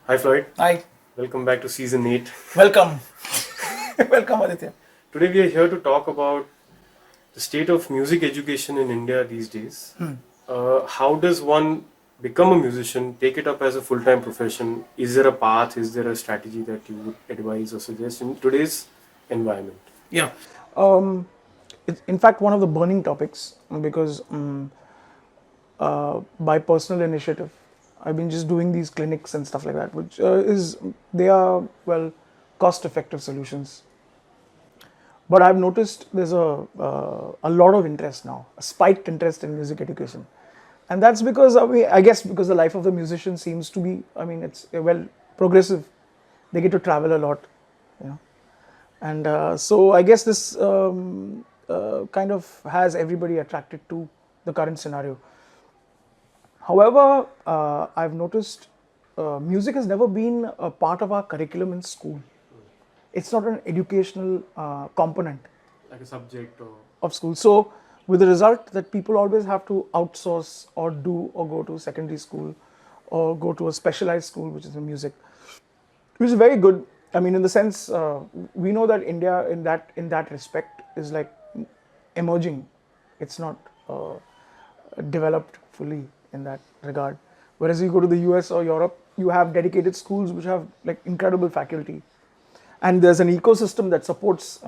Hi Floyd, Hi, welcome back to season 8. welcome. Welcome, Aditya. Today we are here to talk about the state of music education in India these days. How does one become a musician, take it up as a full time profession? Is there a path? Is there a strategy that you would advise or suggest in today's environment? Yeah. Um, it's in fact one of the burning topics because by personal initiative, I've been just doing these clinics and stuff like that, which they are, well, cost-effective solutions. But I've noticed there's a lot of interest now, a spiked interest in music education, and that's because I guess because the life of the musician seems to be, it's well progressive. They get to travel a lot, you know, and so I guess this kind of has everybody attracted to the current scenario. However, I've noticed music has never been a part of our curriculum in school. It's not an educational component Like a subject or. of school. So, with the result that people always have to outsource or do or go to secondary school or go to a specialized school, which is in music, which is very good. I mean, in the sense we know that India, in that respect, is like emerging. It's not developed fully in that regard. Whereas you go to the US or Europe, you have dedicated schools which have like incredible faculty, and there's an ecosystem that supports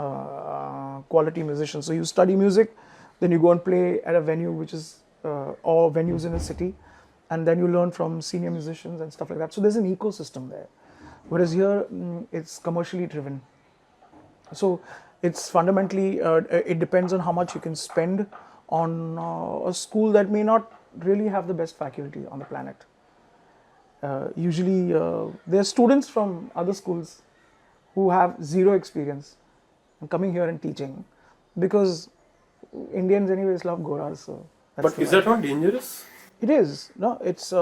quality musicians. So you study music, then you go and play at a venue which is or venues in a city, and then you learn from senior musicians and stuff like that. So there's an ecosystem there. Whereas here, it's commercially driven. So it's fundamentally it depends on how much you can spend on a school that may not really have the best faculty on the planet. Usually, there are students from other schools who have zero experience and coming here and teaching because Indians, anyways, love Goras. So that's But the is that vibe. not dangerous? It is. No, it's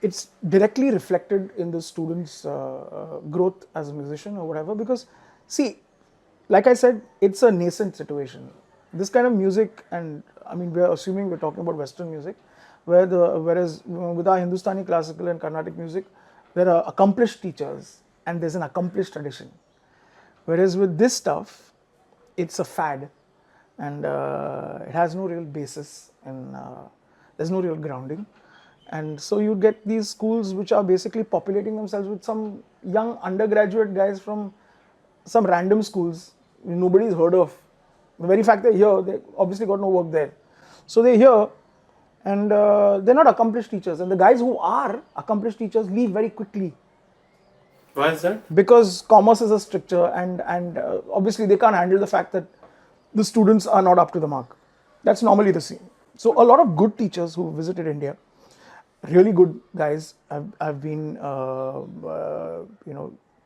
it's directly reflected in the student's growth as a musician or whatever. Because, see, like I said, it's a nascent situation. This kind of music, and I mean, we're assuming we're talking about Western music, whereas with our Hindustani classical and Carnatic music, there are accomplished teachers and there's an accomplished tradition. Whereas with this stuff, it's a fad, and it has no real basis, and there's no real grounding. And so you get these schools which are basically populating themselves with some young undergraduate guys from some random schools nobody's heard of. The very fact they're here, they obviously got no work there. So they're here, and they're not accomplished teachers. And the guys who are accomplished teachers leave very quickly Why is that? because commerce is a stricture, and obviously they can't handle the fact that the students are not up to the mark. That's normally the scene. So a lot of good teachers who visited India, really good guys, have been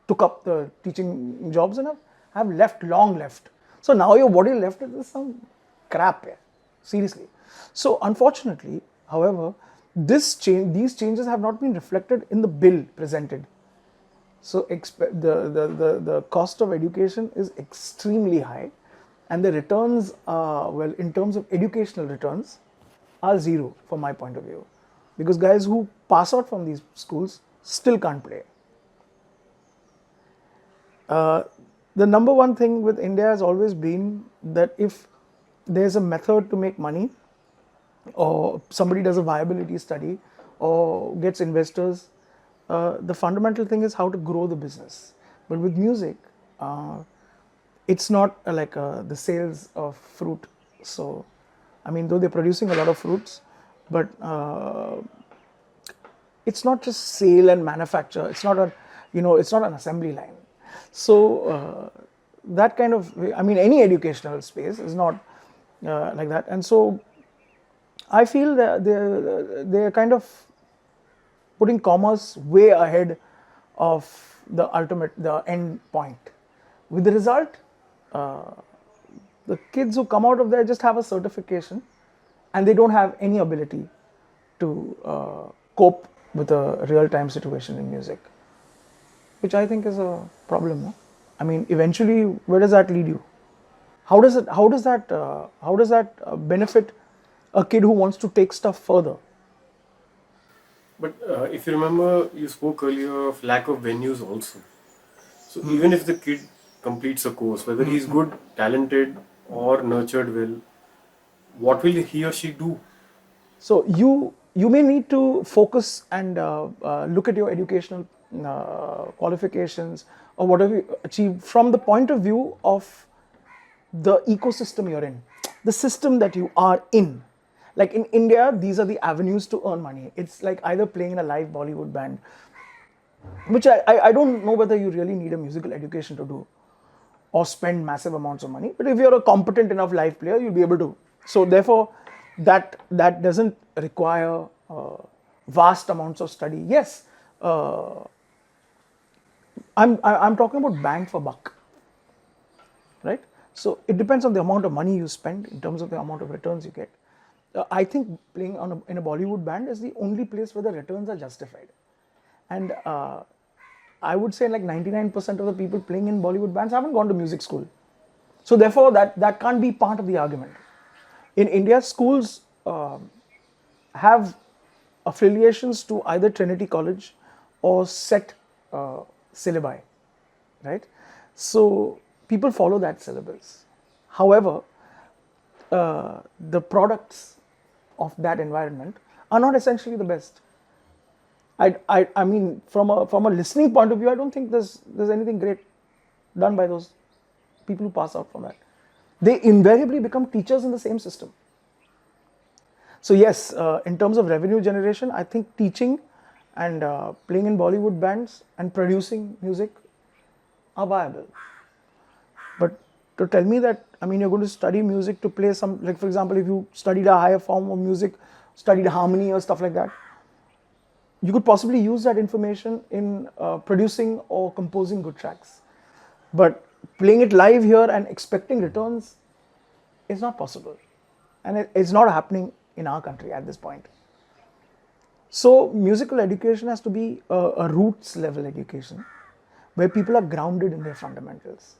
took up the teaching jobs and have left, long left. So now your body left is some crap, yeah. Seriously. So unfortunately, however, these changes have not been reflected in the bill presented. So the cost of education is extremely high, and the returns, well, in terms of educational returns, are zero from my point of view, because guys who pass out from these schools still can't play. The number one thing with India has always been that if there's a method to make money, or somebody does a viability study or gets investors, the fundamental thing is how to grow the business. But with music, it's not like the sales of fruit. So, I mean, though they're producing a lot of fruits, but it's not just sale and manufacture. It's not it's not an assembly line. So that kind of, I mean, any educational space is not like that. And so I feel that they're kind of putting commerce way ahead of the end point. With the result, uh, the kids who come out of there just have a certification, and they don't have any ability to cope with a real-time situation in music, which I think is a problem. No? I mean, eventually, where does that lead you? How does that benefit a kid who wants to take stuff further? But if you remember, you spoke earlier of lack of venues also. So even if the kid completes a course, whether he's good, talented, or nurtured well, what will he or she do? So you may need to focus and look at your educational qualifications or whatever you achieve from the point of view of the ecosystem you're in, the system that you are in. Like in India, these are the avenues to earn money. It's like either playing in a live Bollywood band, which I don't know whether you really need a musical education to do or spend massive amounts of money. But if you're a competent enough live player, you'll be able to. So therefore, that doesn't require vast amounts of study. Yes, I'm talking about bang for buck, right? So it depends on the amount of money you spend in terms of the amount of returns you get. I think playing in a Bollywood band is the only place where the returns are justified. And I would say like 99% of the people playing in Bollywood bands haven't gone to music school. So therefore, that can't be part of the argument. In India, schools have affiliations to either Trinity College or set syllabi, right? So people follow that syllabus. However, the products of that environment are not essentially the best. I mean, from a listening point of view, I don't think there's anything great done by those people who pass out from that. They invariably become teachers in the same system. So yes, in terms of revenue generation, I think teaching and playing in Bollywood bands and producing music are viable. But to tell me that, I mean, you're going to study music to play some, like for example, if you studied a higher form of music, studied harmony or stuff like that, you could possibly use that information in producing or composing good tracks. But playing it live here and expecting returns is not possible. And it's not happening in our country at this point. So musical education has to be a roots level education where people are grounded in their fundamentals.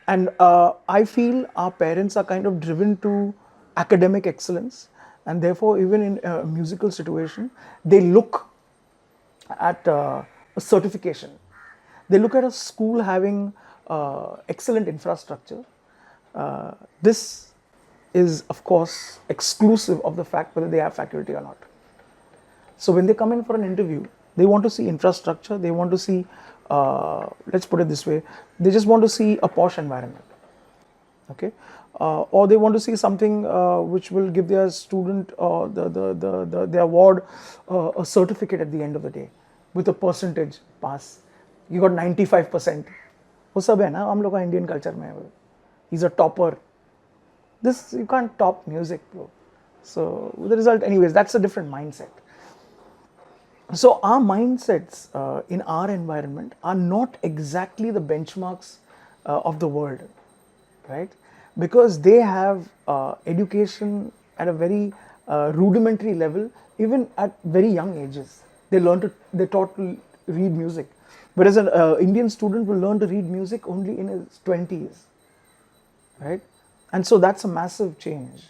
And I feel our parents are kind of driven to academic excellence, and therefore even in a musical situation, they look at a certification. They look at a school having excellent infrastructure. This is, of course, exclusive of the fact whether they have faculty or not. So when they come in for an interview, they want to see infrastructure, they want to see, let's put it this way, they just want to see a posh environment, okay? Or they want to see something which will give their student their ward a certificate at the end of the day with a percentage pass. You got 95%. वो सब है ना हम लोग का Indian culture में. He's a topper. This, you can't top music, bro. So the result, anyways, that's a different mindset. So our mindsets in our environment are not exactly the benchmarks of the world, right? Because they have education at a very rudimentary level, even at very young ages. They're taught to read music. Whereas an Indian student will learn to read music only in his 20s, right? And so that's a massive change.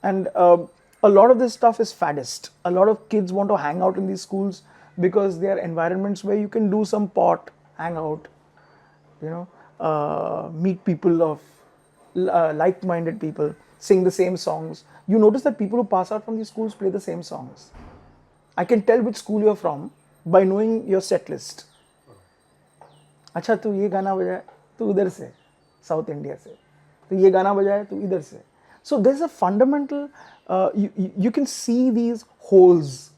And a lot of this stuff is faddist. A lot of kids want to hang out in these schools because they are environments where you can do some pot, hang out, meet people of like-minded people, sing the same songs. You notice that people who pass out from these schools play the same songs. I can tell which school you're from by knowing your set list. अच्छा तू ये गाना बजाए तू उधर से south India से तो ये गाना बजाए तू इधर से. So there's a fundamental, you can see these holes,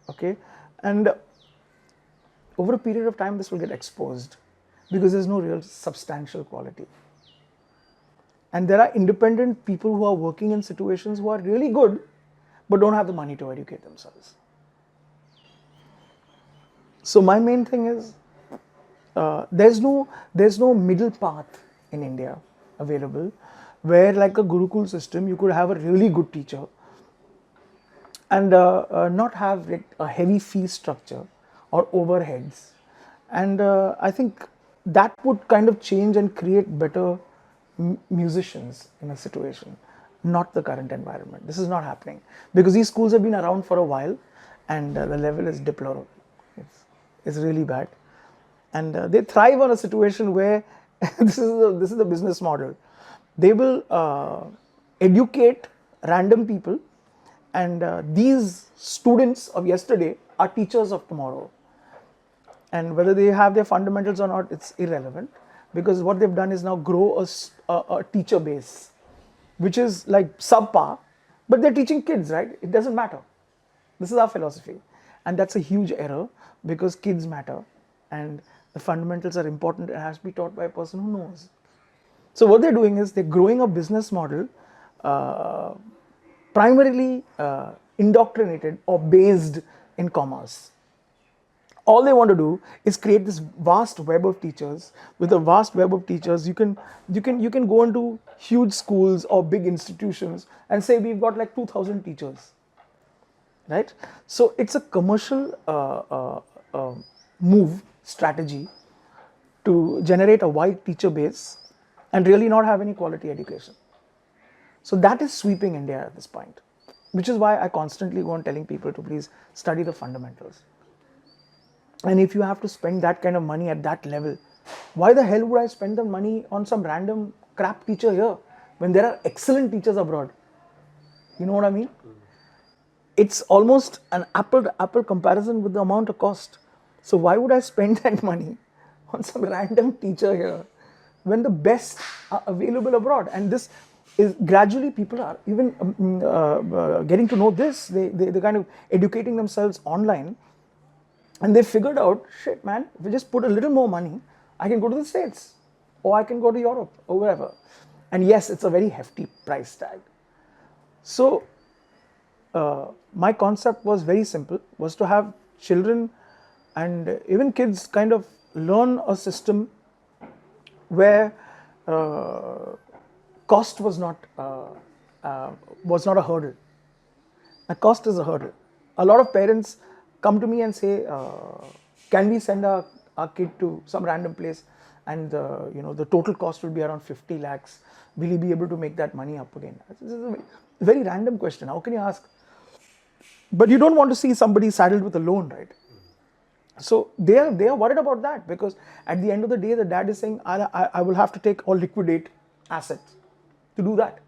okay? And over a period of time, this will get exposed because there's no real substantial quality. And there are independent people who are working in situations who are really good, but don't have the money to educate themselves. So my main thing is, there's no middle path in India available, where like a Gurukul system, you could have a really good teacher and not have like a heavy fee structure or overheads. And I think that would kind of change and create better musicians in a situation. not the current environment. This is not happening because these schools have been around for a while, and the level is deplorable. It's really bad, and they thrive on a situation where this is the business model. They will educate random people, and these students of yesterday are teachers of tomorrow. And whether they have their fundamentals or not, it's irrelevant, because what they've done is now grow a teacher base, which is like subpar, but they're teaching kids, right? It doesn't matter. This is our philosophy. And that's a huge error, because kids matter and the fundamentals are important and has to be taught by a person who knows. So what they're doing is they're growing a business model primarily indoctrinated or based in commerce. All they want to do is create this vast web of teachers. With a vast web of teachers, you can go into huge schools or big institutions and say we've got like 2,000 teachers, right? So it's a commercial strategy to generate a wide teacher base and really not have any quality education. So that is sweeping India at this point, which is why I constantly go on telling people to please study the fundamentals. And if you have to spend that kind of money at that level, why the hell would I spend the money on some random crap teacher here when there are excellent teachers abroad? You know what I mean? It's almost an apple-to-apple comparison with the amount of cost. So why would I spend that money on some random teacher here when the best are available abroad? And this is gradually, people are even getting to know this. They're kind of educating themselves online. And they figured out, shit man, if we just put a little more money, I can go to the States, or I can go to Europe, or wherever. And yes, it's a very hefty price tag. So my concept was very simple, was to have children and even kids kind of learn a system where cost was not a hurdle. A cost is a hurdle. A lot of parents come to me and say, can we send our kid to some random place, and the total cost will be around 50 lakhs. Will he be able to make that money up again? This is a very random question. How can you ask? But you don't want to see somebody saddled with a loan, right? So they are worried about that, because at the end of the day, the dad is saying, I will have to take or liquidate assets to do that.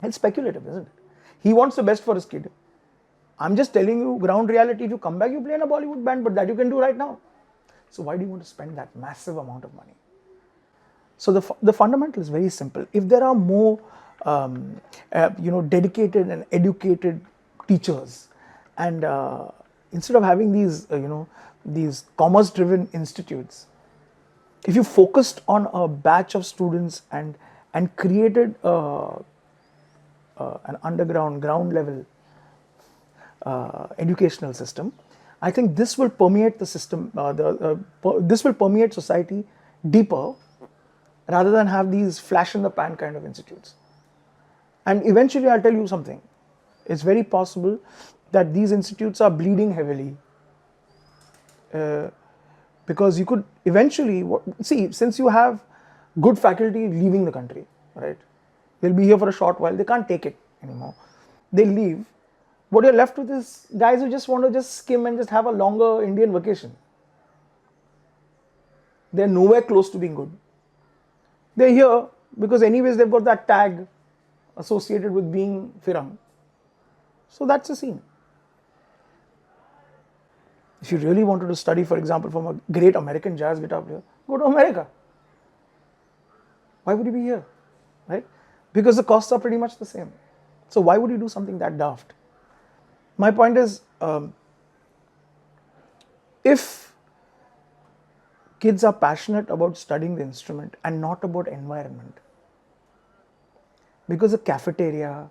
It's speculative, isn't it? He wants the best for his kid. I'm just telling you ground reality. If you come back, you play in a Bollywood band, but that you can do right now. So why do you want to spend that massive amount of money? So the fundamental is very simple. If there are more dedicated and educated teachers, and instead of having these commerce-driven institutes, if you focused on a batch of students and created an underground, ground level educational system, I think this will permeate the system. This will permeate society deeper, rather than have these flash in the pan kind of institutes. And eventually, I'll tell you something. It's very possible that these institutes are bleeding heavily, because you could eventually see, since you have good faculty leaving the country, right? They'll be here for a short while. They can't take it anymore. They leave. What you're left with is guys who just want to just skim and just have a longer Indian vacation. They're nowhere close to being good. They're here because anyways they've got that tag associated with being Firam. So that's the scene. If you really wanted to study, for example, from a great American jazz guitar player, go to America. Why would you be here? Right? Because the costs are pretty much the same. So why would you do something that daft? My point is, if kids are passionate about studying the instrument and not about environment, because the cafeteria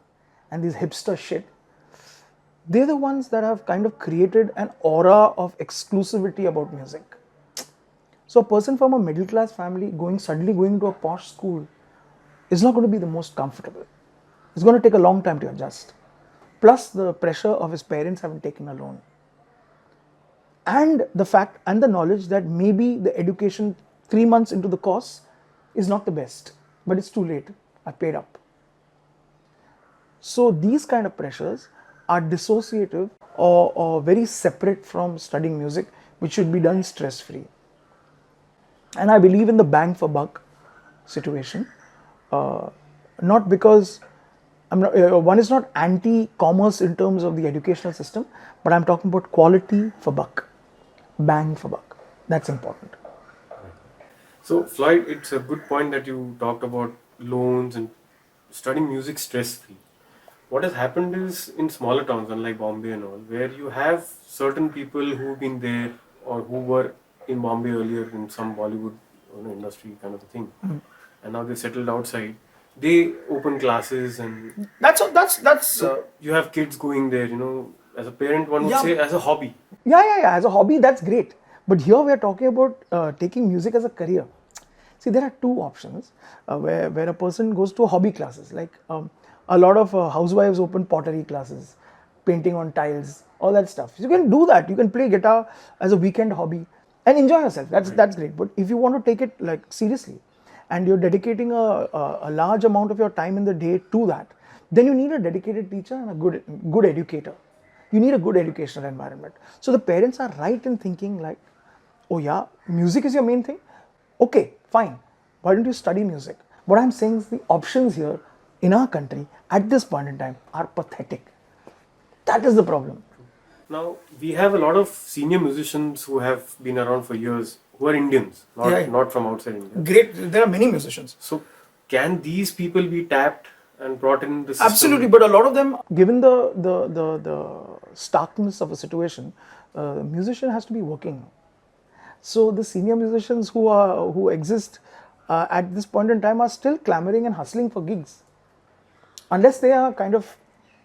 and these hipster shit, they're the ones that have kind of created an aura of exclusivity about music. So a person from a middle class family suddenly going to a posh school is not going to be the most comfortable. It's going to take a long time to adjust. Plus the pressure of his parents having taken a loan. And the fact and the knowledge that maybe the education 3 months into the course is not the best, but it's too late. I paid up. So these kind of pressures are dissociative or very separate from studying music, which should be done stress free. And I believe in the bang for buck situation, not because one is not anti-commerce in terms of the educational system, but I'm talking about quality for buck, bang for buck. That's important. So, Floyd, it's a good point that you talked about loans and studying music stress free. What has happened is in smaller towns, unlike Bombay and all, where you have certain people who've been there or who were in Bombay earlier in some Bollywood industry kind of a thing, and now they settled outside. They open classes and That's you have kids going there. As a parent, one would Yeah. say as a hobby. yeah. As a hobby, that's great. But here we are talking about taking music as a career. See, there are two options where a person goes to hobby classes. Like a lot of housewives open pottery classes, painting on tiles, all that stuff. You can do that. You can play guitar as a weekend hobby and enjoy yourself. That's great. But if you want to take it like seriously, and you're dedicating a large amount of your time in the day to that, then you need a dedicated teacher and a good educator. You need a good educational environment. So the parents are right in thinking like, oh yeah, music is your main thing? Okay, fine. Why don't you study music? What I'm saying is the options here in our country at this point in time are pathetic. That is the problem. Now, we have a lot of senior musicians who have been around for years who are Indians, not from outside India. Great. There are many musicians. So, can these people be tapped and brought in the system? Absolutely, but a lot of them, given the starkness of a situation, the musician has to be working. So the senior musicians who exist at this point in time are still clamoring and hustling for gigs, unless they are kind of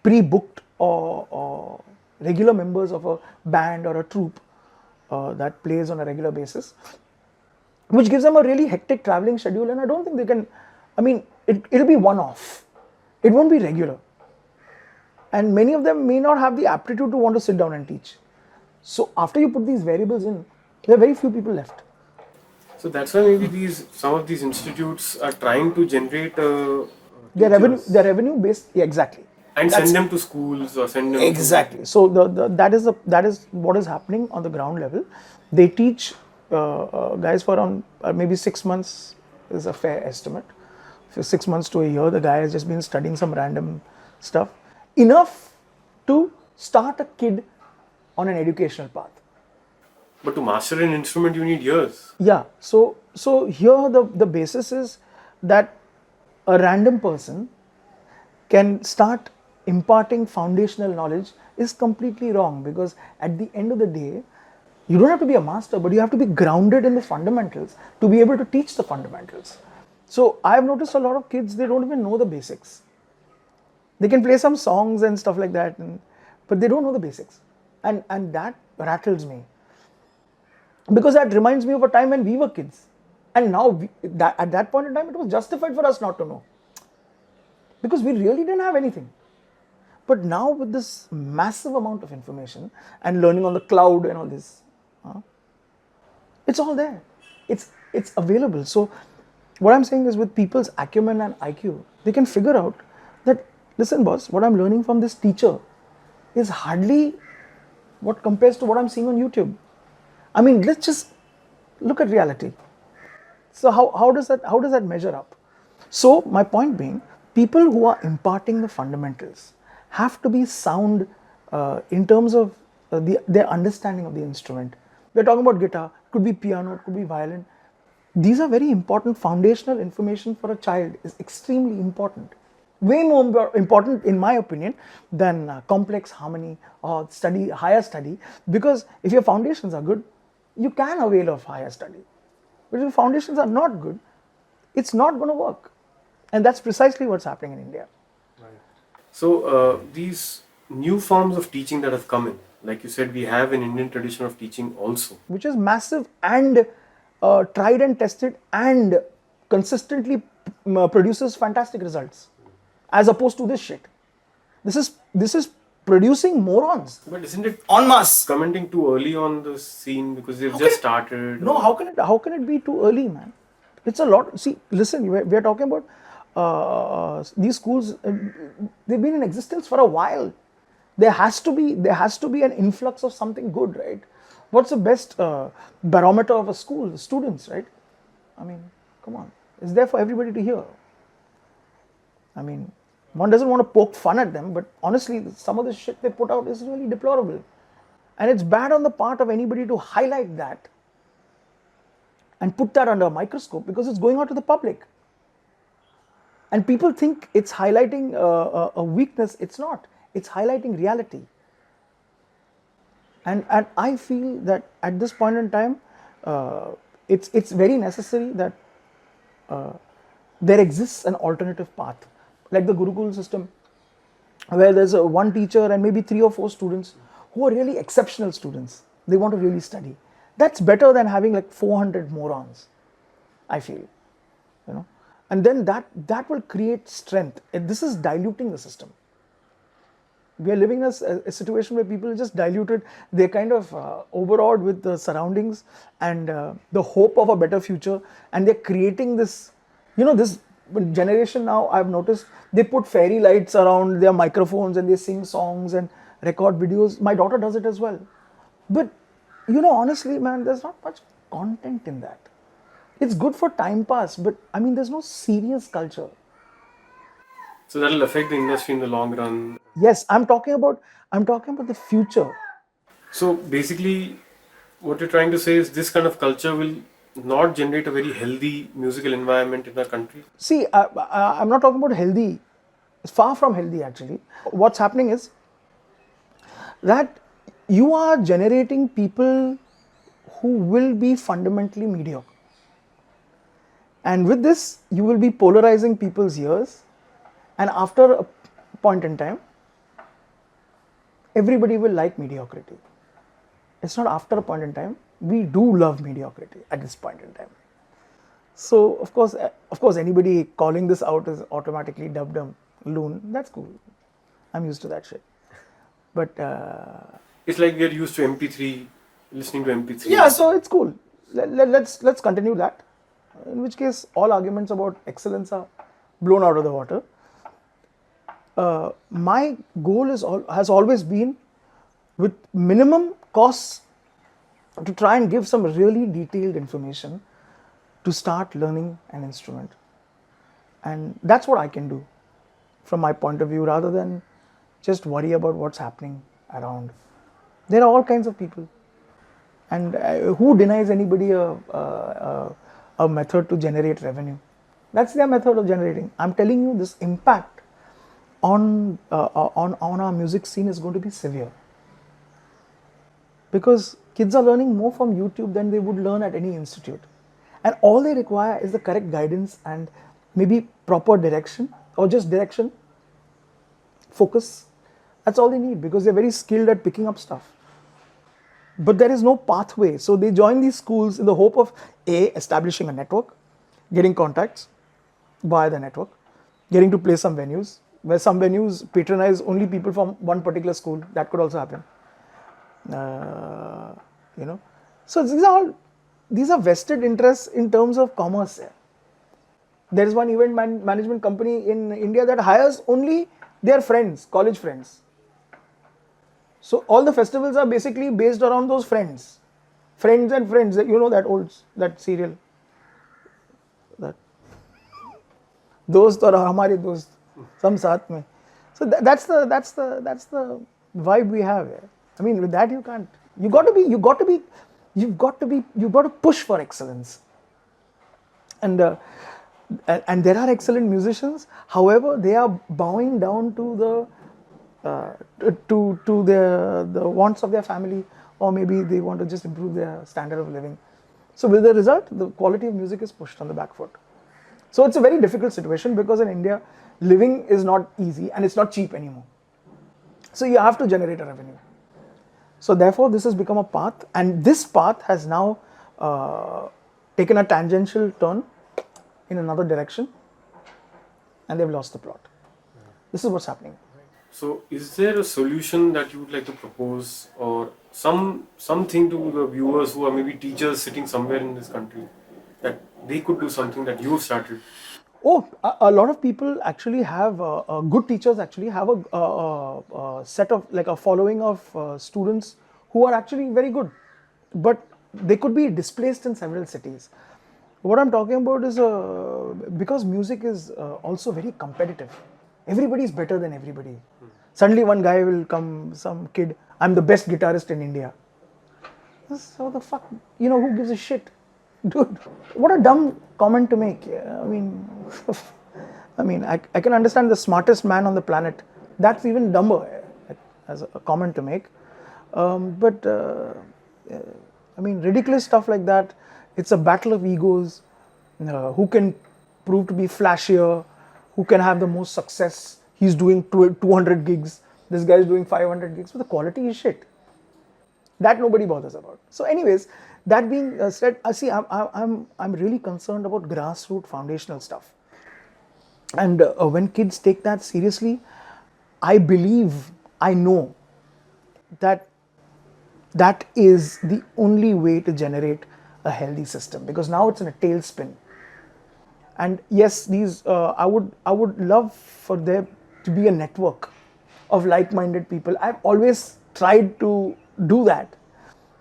pre-booked or regular members of a band or a troupe that plays on a regular basis, which gives them a really hectic traveling schedule. And I don't think they can. I mean, it'll be one-off. It won't be regular. And many of them may not have the aptitude to want to sit down and teach. So after you put these variables in, there are very few people left. So that's why maybe some of these institutes are trying to generate Their revenue based, yeah, exactly. And send them to schools or send them Exactly. So that is what is happening on the ground level. They teach guys for around maybe 6 months is a fair estimate. For 6 months to a year, the guy has just been studying some random stuff, enough to start a kid on an educational path. But to master an instrument, you need years. Yeah. So here the basis is that a random person can start imparting foundational knowledge is completely wrong, because at the end of the day, you don't have to be a master, but you have to be grounded in the fundamentals to be able to teach the fundamentals. So I've noticed a lot of kids, they don't even know the basics. They can play some songs and stuff like that, but they don't know the basics. And that rattles me. Because that reminds me of a time when we were kids. And now, at that point in time, it was justified for us not to know. Because we really didn't have anything. But now with this massive amount of information and learning on the cloud and all this, it's all there. It's available. So what I'm saying is, with people's acumen and IQ, they can figure out that, listen boss, what I'm learning from this teacher is hardly what compares to what I'm seeing on YouTube. I mean, let's just look at reality. So how does that measure up? So my point being, people who are imparting the fundamentals have to be sound in terms of their understanding of the instrument. We're talking about guitar, could be piano, it could be violin. These are very important foundational information for a child, is extremely important. Way more important, in my opinion, than complex harmony or higher study, because if your foundations are good, you can avail of higher study. But if your foundations are not good, it's not going to work. And that's precisely what's happening in India. Right. So these new forms of teaching that have come in, like you said, we have an Indian tradition of teaching also, which is massive and tried and tested and consistently produces fantastic results, as opposed to this shit. This is producing morons. But isn't it en masse commenting too early on the scene, because they've just started? No, how can it be too early, man? It's a lot. See, listen, we are talking about these schools, they've been in existence for a while. There has to be an influx of something good, right? What's the best barometer of a school? The students, right? I mean, come on, it's there for everybody to hear. I mean, one doesn't want to poke fun at them, but honestly, some of the shit they put out is really deplorable. And it's bad on the part of anybody to highlight that and put that under a microscope, because it's going out to the public. And people think it's highlighting a weakness. It's not. It's highlighting reality. And I feel that at this point in time, it's very necessary that there exists an alternative path, like the Gurukul system, where there's one teacher and maybe 3 or 4 students who are really exceptional students. They want to really study. That's better than having like 400 morons, I feel, you know. And then that will create strength. And this is diluting the system. We are living in a situation where people are just diluted. They're kind of overawed with the surroundings and the hope of a better future. And they're creating this, this generation now, I've noticed, they put fairy lights around their microphones and they sing songs and record videos. My daughter does it as well. But, honestly, man, there's not much content in that. It's good for time pass, but I mean, there's no serious culture. So that'll affect the industry in the long run. Yes, I'm talking about the future. So basically, what you're trying to say is this kind of culture will not generate a very healthy musical environment in our country. See, I'm not talking about healthy. It's far from healthy, actually. What's happening is that you are generating people who will be fundamentally mediocre. And with this, you will be polarizing people's ears. And after a point in time, everybody will like mediocrity. It's not after a point in time. We do love mediocrity at this point in time. So, of course, anybody calling this out is automatically dubbed a loon. That's cool. I'm used to that shit. But it's like we're used to MP3, listening to MP3. Yeah, so it's cool. Let's continue that. In which case, all arguments about excellence are blown out of the water. My goal has always been, with minimum costs, to try and give some really detailed information to start learning an instrument. And that's what I can do from my point of view, rather than just worry about what's happening around. There are all kinds of people. And who denies anybody a method to generate revenue? That's their method of generating. I'm telling you, this impact on our music scene is going to be severe, because kids are learning more from YouTube than they would learn at any institute, and all they require is the correct guidance and maybe proper direction, or just direction, focus. That's all they need, because they're very skilled at picking up stuff. But there is no pathway, so they join these schools in the hope of establishing a network, getting contacts via the network, getting to play some venues, where some venues patronize only people from one particular school. That could also happen. So these are vested interests in terms of commerce. There is one event management company in India that hires only their friends, college friends. So all the festivals are basically based around those friends. Friends and friends, that serial. That dost aur hamare dost, sam saath mein. So that's the vibe we have here. I mean, with that you've got to push for excellence. And there are excellent musicians. However, they are bowing down to the wants of their family, or maybe they want to just improve their standard of living. So with the result, the quality of music is pushed on the back foot. So it's a very difficult situation, because in India, living is not easy and it's not cheap anymore. So you have to generate a revenue. So therefore, this has become a path, and this path has now taken a tangential turn in another direction, and they've lost the plot. This is what's happening. So is there a solution that you would like to propose, or something to the viewers who are maybe teachers sitting somewhere in this country, that they could do something that you've started? Oh, a lot of people actually have good teachers actually have set of like a following of students who are actually very good, but they could be displaced in several cities. What I'm talking about is because music is also very competitive. Everybody is better than everybody. Suddenly, one guy will come, some kid, I'm the best guitarist in India. So the fuck, who gives a shit? Dude, what a dumb comment to make. I mean, I can understand the smartest man on the planet. That's even dumber as a comment to make. Ridiculous stuff like that. It's a battle of egos. Who can prove to be flashier? Who can have the most success? He's doing 200 gigs. This guy's doing 500 gigs, but the quality is shit. That nobody bothers about. So, anyways, that being said, see, I'm really concerned about grassroots foundational stuff. And when kids take that seriously, I know that that is the only way to generate a healthy system, because now it's in a tailspin. And yes, I would love for there to be a network of like-minded people. I've always tried to do that,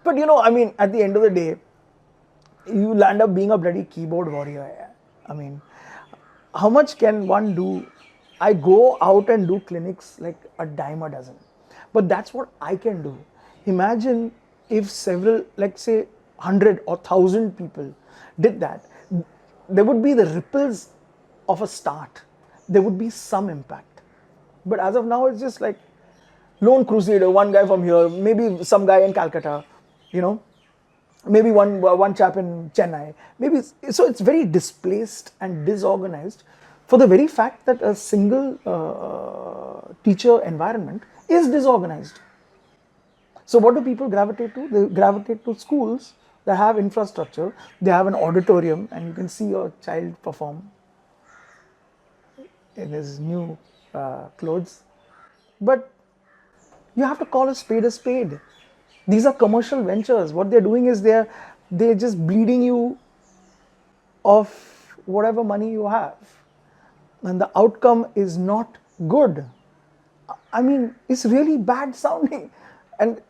but at the end of the day, you land up being a bloody keyboard warrior. I mean, how much can one do? I go out and do clinics like a dime a dozen, but that's what I can do. Imagine if several, like say 100 or 1,000 people did that. There would be the ripples of a start. There would be some impact. But as of now, it's just like lone crusader, one guy from here, maybe some guy in Calcutta, maybe one chap in Chennai. So it's very displaced and disorganized for the very fact that a single teacher environment is disorganized. So what do people gravitate to? They gravitate to schools that have infrastructure. They have an auditorium and you can see your child perform in his new clothes. But you have to call a spade a spade. These are commercial ventures. What they're doing is they're just bleeding you of whatever money you have. And the outcome is not good. I mean, it's really bad sounding. And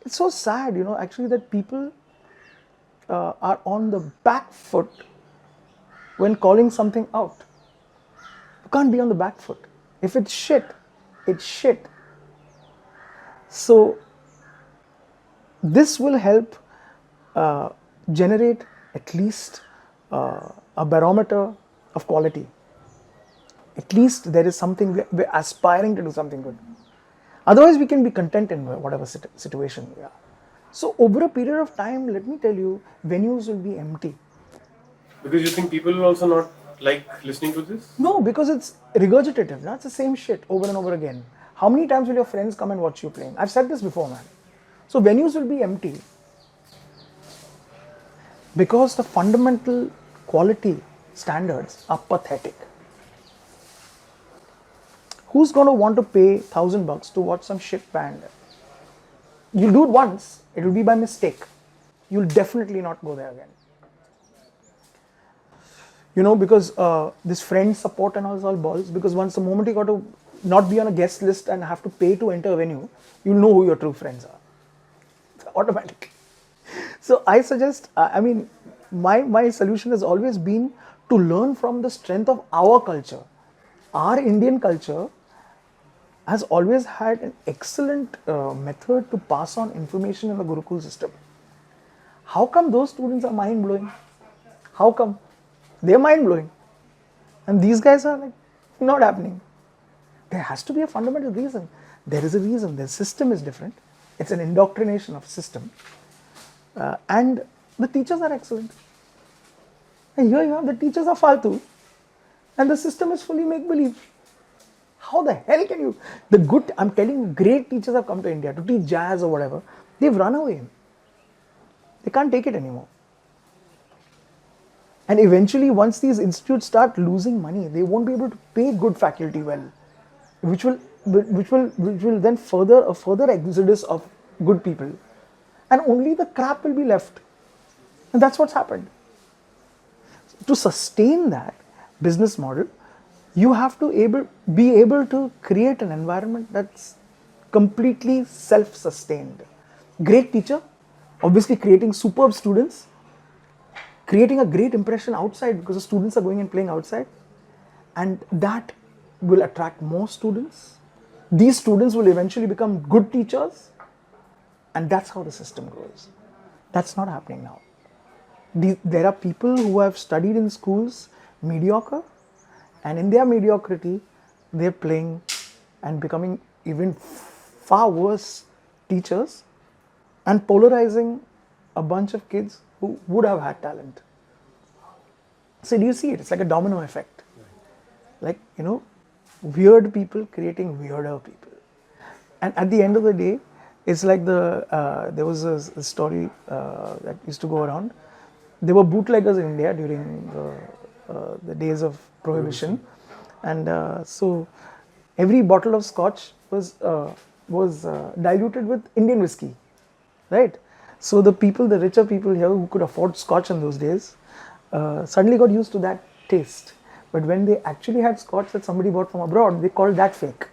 it's so sad, actually, that people are on the back foot when calling something out. You can't be on the back foot. If it's shit, it's shit. So this will help generate at least a barometer of quality. At least there is something, we're aspiring to do something good. Otherwise, we can be content in whatever situation we are. So over a period of time, let me tell you, venues will be empty. Because you think people will also not like listening to this? No, because it's regurgitative. That's the same shit over and over again. How many times will your friends come and watch you playing? I've said this before, man. So venues will be empty. Because the fundamental quality standards are pathetic. Who's going to want to pay $1,000 to watch some shit band? You'll do it once, it will be by mistake. You'll definitely not go there again. Because this friend support and all balls, because once the moment you got to not be on a guest list and have to pay to enter a venue, you'll know who your true friends are. Automatically. So I suggest, my solution has always been to learn from the strength of our culture. Our Indian culture has always had an excellent method to pass on information in the Gurukul system. How come those students are mind-blowing? How come? They're mind-blowing. And these guys are like, not happening. There has to be a fundamental reason. There is a reason. The system is different. It's an indoctrination of system. And the teachers are excellent. And here you have the teachers are faltu. And the system is fully make-believe. How the hell can you? I'm telling you, great teachers have come to India to teach jazz or whatever. They've run away. They can't take it anymore. And eventually, once these institutes start losing money, they won't be able to pay good faculty well, which will then further a further exodus of good people. And only the crap will be left. And that's what's happened. To sustain that, business model, you have to be able to create an environment that's completely self-sustained. Great teacher, obviously creating superb students, creating a great impression outside because the students are going and playing outside, and that will attract more students. These students will eventually become good teachers, and that's how the system grows. That's not happening now. There are people who have studied in schools mediocre, and in their mediocrity, they're playing and becoming even far worse teachers and polarizing a bunch of kids who would have had talent. So do you see it? It's like a domino effect. Like, weird people creating weirder people. And at the end of the day, it's like there was a story that used to go around. There were bootleggers in India during the days of prohibition, and so every bottle of scotch was diluted with Indian whiskey, right? So the richer people here who could afford scotch in those days, suddenly got used to that taste. But when they actually had scotch that somebody bought from abroad, they called that fake.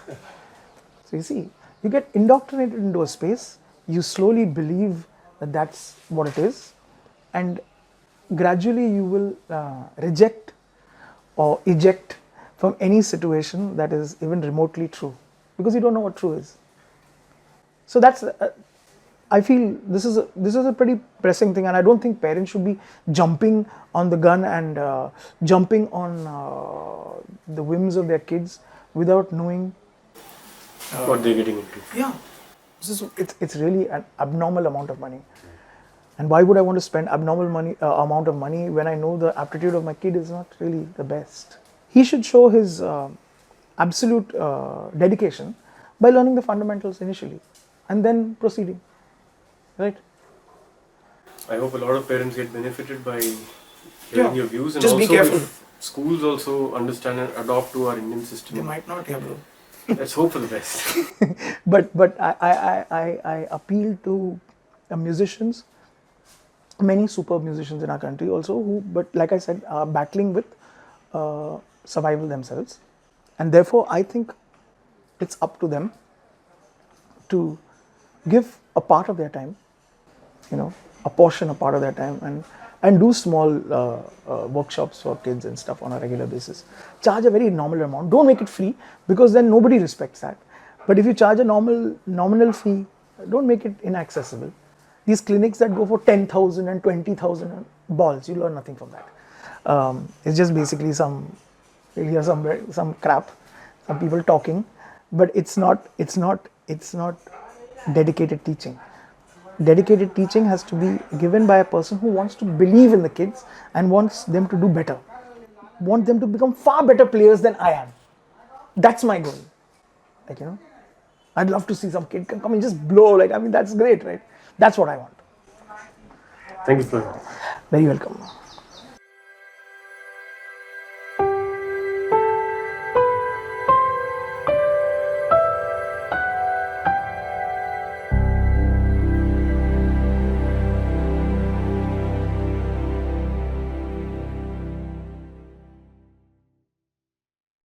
So you see, you get indoctrinated into a space, you slowly believe that that's what it is, and gradually you will reject or eject from any situation that is even remotely true, because you don't know what true is. So that's I feel this is a pretty pressing thing, and I don't think parents should be jumping on the gun and jumping on the whims of their kids without knowing what they're getting into. Yeah, it's really an abnormal amount of money. And why would I want to spend abnormal amount of money when I know the aptitude of my kid is not really the best? He should show his absolute dedication by learning the fundamentals initially and then proceeding, right? I hope a lot of parents get benefited by hearing your views, and just also be careful. if schools also understand and adopt to our Indian system. They might not, yeah, bro. Let's hope for the best. But I appeal to musicians, many superb musicians in our country also, who, but like I said, are battling with survival themselves, and therefore I think it's up to them to give a part of their time, a part of their time, and do small workshops for kids and stuff on a regular basis. Charge a very nominal amount. Don't make it free, because then nobody respects that. But if you charge a nominal fee, don't make it inaccessible. These clinics that go for 10,000 and 20,000 balls, you learn nothing from that. It's just basically some crap, some people talking, but it's not dedicated teaching. Dedicated teaching has to be given by a person who wants to believe in the kids and wants them to do better, want them to become far better players than I am. That's my goal. I'd love to see some kid come and just blow. That's great, right? That's what I want. Thank you, Floyd. Very welcome.